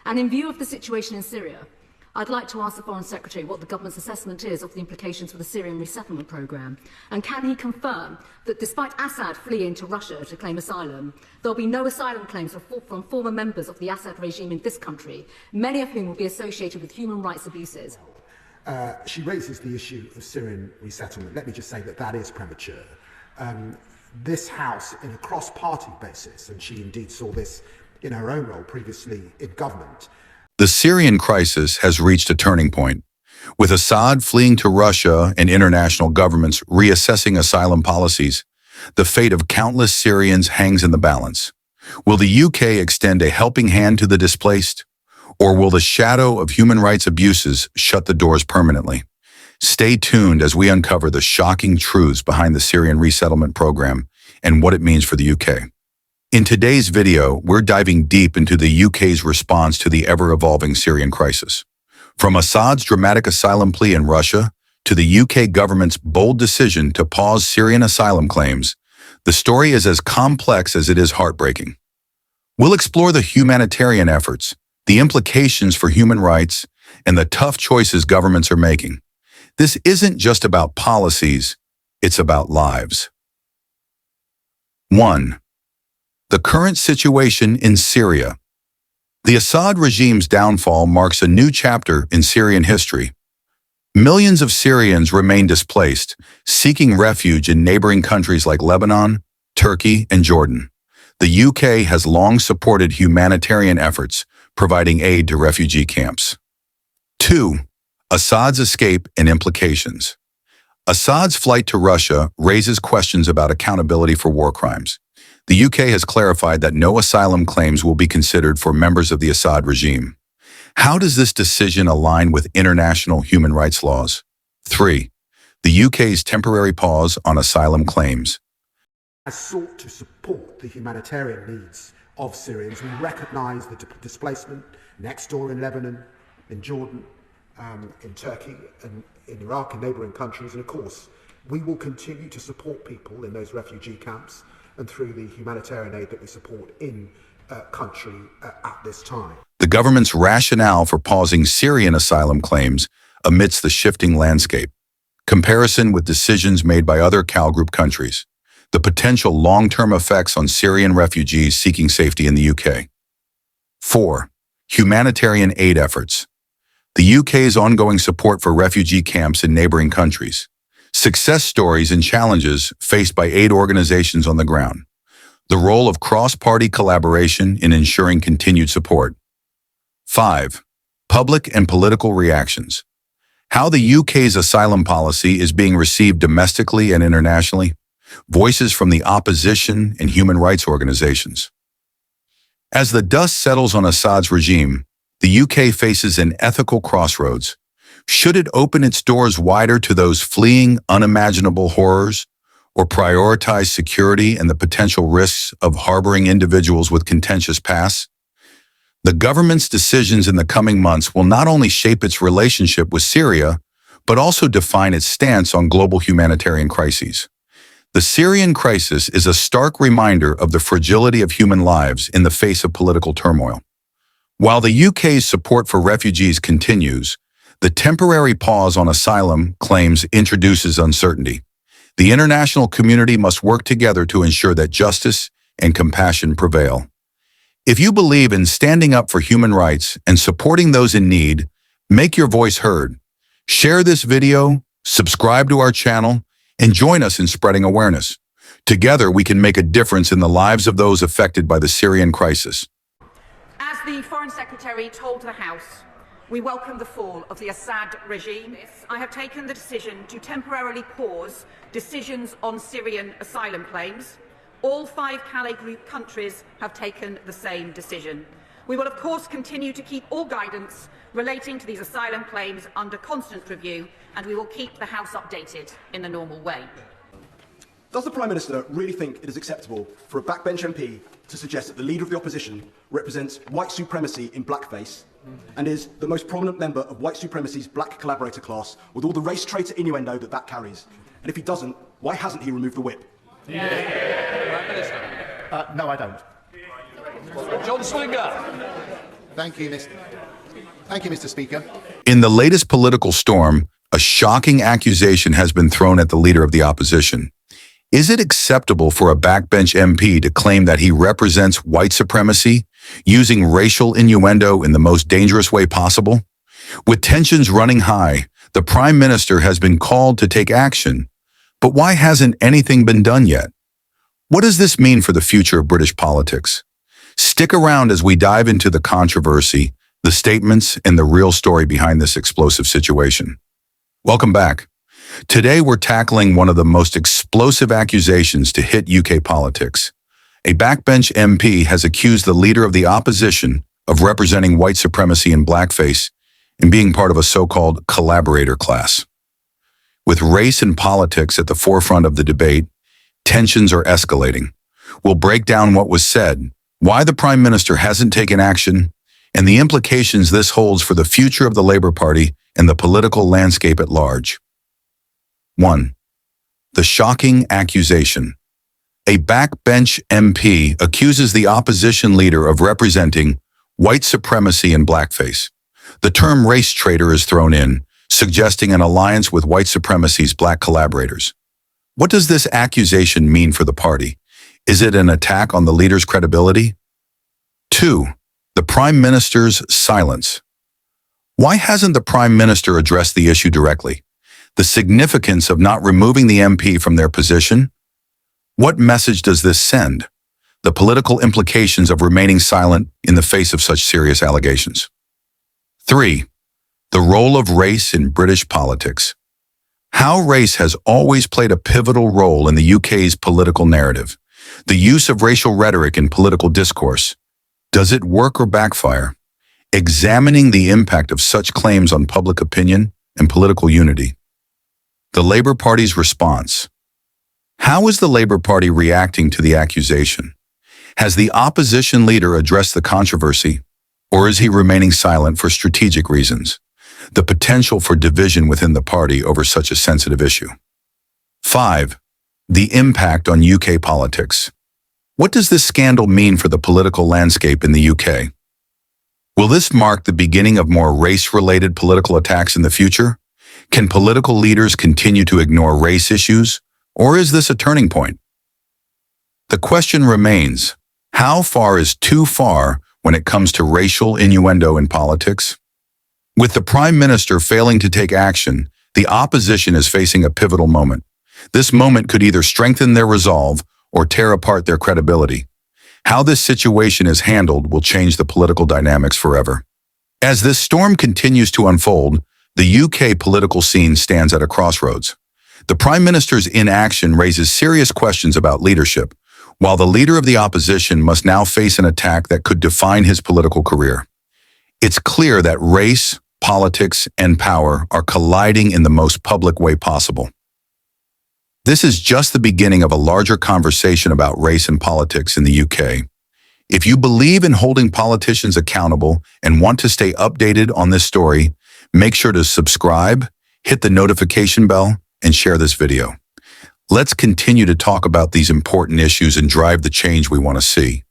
And in view of the situation in Syria, I'd like to ask the Foreign Secretary what the government's assessment is of the implications for the Syrian resettlement programme, and can he confirm that despite Assad fleeing to Russia to claim asylum, there'll be no asylum claims from former members of the Assad regime in this country, many of whom will be associated with human rights abuses? She raises the issue of Syrian resettlement. Let me just say that that is premature. This House, in a cross-party basis, and she indeed saw this in her own role previously in government. The Syrian crisis has reached a turning point, with Assad fleeing to Russia and international governments reassessing asylum policies. The fate of countless Syrians hangs in the balance. Will the UK extend a helping hand to the displaced, or will the shadow of human rights abuses shut the doors permanently? Stay tuned as we uncover the shocking truths behind the Syrian resettlement program and what it means for the UK. In today's video, we're diving deep into the UK's response to the ever-evolving Syrian crisis. From Assad's dramatic asylum plea in Russia to the UK government's bold decision to pause Syrian asylum claims, the story is as complex as it is heartbreaking. We'll explore the humanitarian efforts, the implications for human rights, and the tough choices governments are making. This isn't just about policies, it's about lives. 1. The current situation in Syria. The Assad regime's downfall marks a new chapter in Syrian history. Millions of Syrians remain displaced, seeking refuge in neighboring countries like Lebanon, Turkey, and Jordan. The UK has long supported humanitarian efforts, providing aid to refugee camps. 2. Assad's escape and implications. Assad's flight to Russia raises questions about accountability for war crimes. The UK has clarified that no asylum claims will be considered for members of the Assad regime. How does this decision align with international human rights laws? 3. The UK's temporary pause on asylum claims. Has sought to support the humanitarian needs of Syrians. We recognise the displacement next door in Lebanon, in Jordan, in Turkey, and in Iraq and neighbouring countries. And of course, we will continue to support people in those refugee camps and through the humanitarian aid that we support in country at this time. The government's rationale for pausing Syrian asylum claims amidst the shifting landscape. Comparison with decisions made by other CAL Group countries. The potential long-term effects on Syrian refugees seeking safety in the UK. 4. Humanitarian aid efforts. The UK's ongoing support for refugee camps in neighboring countries. Success stories and challenges faced by aid organizations on the ground. The role of cross-party collaboration in ensuring continued support. 5. Public and political reactions. How the UK's asylum policy is being received domestically and internationally. Voices from the opposition and human rights organizations. As the dust settles on Assad's regime, the UK faces an ethical crossroads. Should it open its doors wider to those fleeing unimaginable horrors, or prioritize security and the potential risks of harboring individuals with contentious pasts? The government's decisions in the coming months will not only shape its relationship with Syria, but also define its stance on global humanitarian crises. The Syrian crisis is a stark reminder of the fragility of human lives in the face of political turmoil. While the UK's support for refugees continues, the temporary pause on asylum claims introduces uncertainty. The international community must work together to ensure that justice and compassion prevail. If you believe in standing up for human rights and supporting those in need, make your voice heard. Share this video, subscribe to our channel, and join us in spreading awareness. Together, we can make a difference in the lives of those affected by the Syrian crisis. As the Foreign Secretary told the House, we welcome the fall of the Assad regime. I have taken the decision to temporarily pause decisions on Syrian asylum claims. All 5 CAL Group countries have taken the same decision. We will, of course, continue to keep all guidance relating to these asylum claims under constant review, and we will keep the House updated in the normal way. Does the Prime Minister really think it is acceptable for a backbench MP to suggest that the Leader of the Opposition represents white supremacy in blackface and is the most prominent member of white supremacy's black collaborator class, with all the race traitor innuendo that that carries? And if he doesn't, why hasn't he removed the whip? No, I don't. John Swinger. Thank you, Mr. Speaker. In the latest political storm, a shocking accusation has been thrown at the leader of the opposition. Is it acceptable for a backbench MP to claim that he represents white supremacy, using racial innuendo in the most dangerous way possible? With tensions running high, the Prime Minister has been called to take action. But why hasn't anything been done yet? What does this mean for the future of British politics? Stick around as we dive into the controversy, the statements, and the real story behind this explosive situation. Welcome back. Today we're tackling one of the most explosive accusations to hit UK politics. A backbench MP has accused the leader of the opposition of representing white supremacy in blackface and being part of a so-called collaborator class. With race and politics at the forefront of the debate, tensions are escalating. We'll break down what was said, why the Prime Minister hasn't taken action, and the implications this holds for the future of the Labour Party and the political landscape at large. 1. The shocking accusation. A backbench MP accuses the opposition leader of representing white supremacy in blackface. The term race traitor is thrown in, suggesting an alliance with white supremacy's black collaborators. What does this accusation mean for the party? Is it an attack on the leader's credibility? 2. The Prime Minister's silence. Why hasn't the Prime Minister addressed the issue directly? The significance of not removing the MP from their position? What message does this send? The political implications of remaining silent in the face of such serious allegations. 3. The role of race in British politics. How race has always played a pivotal role in the UK's political narrative. The use of racial rhetoric in political discourse. Does it work or backfire? Examining the impact of such claims on public opinion and political unity. The Labour Party's response. How is the Labour Party reacting to the accusation? Has the opposition leader addressed the controversy, or is he remaining silent for strategic reasons? The potential for division within the party over such a sensitive issue. 5. The impact on UK politics. What does this scandal mean for the political landscape in the UK? Will this mark the beginning of more race-related political attacks in the future? Can political leaders continue to ignore race issues, or is this a turning point? The question remains, how far is too far when it comes to racial innuendo in politics? With the Prime Minister failing to take action, the opposition is facing a pivotal moment. This moment could either strengthen their resolve or tear apart their credibility. How this situation is handled will change the political dynamics forever. As this storm continues to unfold, the UK political scene stands at a crossroads. The Prime Minister's inaction raises serious questions about leadership, while the leader of the opposition must now face an attack that could define his political career. It's clear that race, politics, and power are colliding in the most public way possible. This is just the beginning of a larger conversation about race and politics in the UK. If you believe in holding politicians accountable and want to stay updated on this story, make sure to subscribe, hit the notification bell, and share this video. Let's continue to talk about these important issues and drive the change we want to see.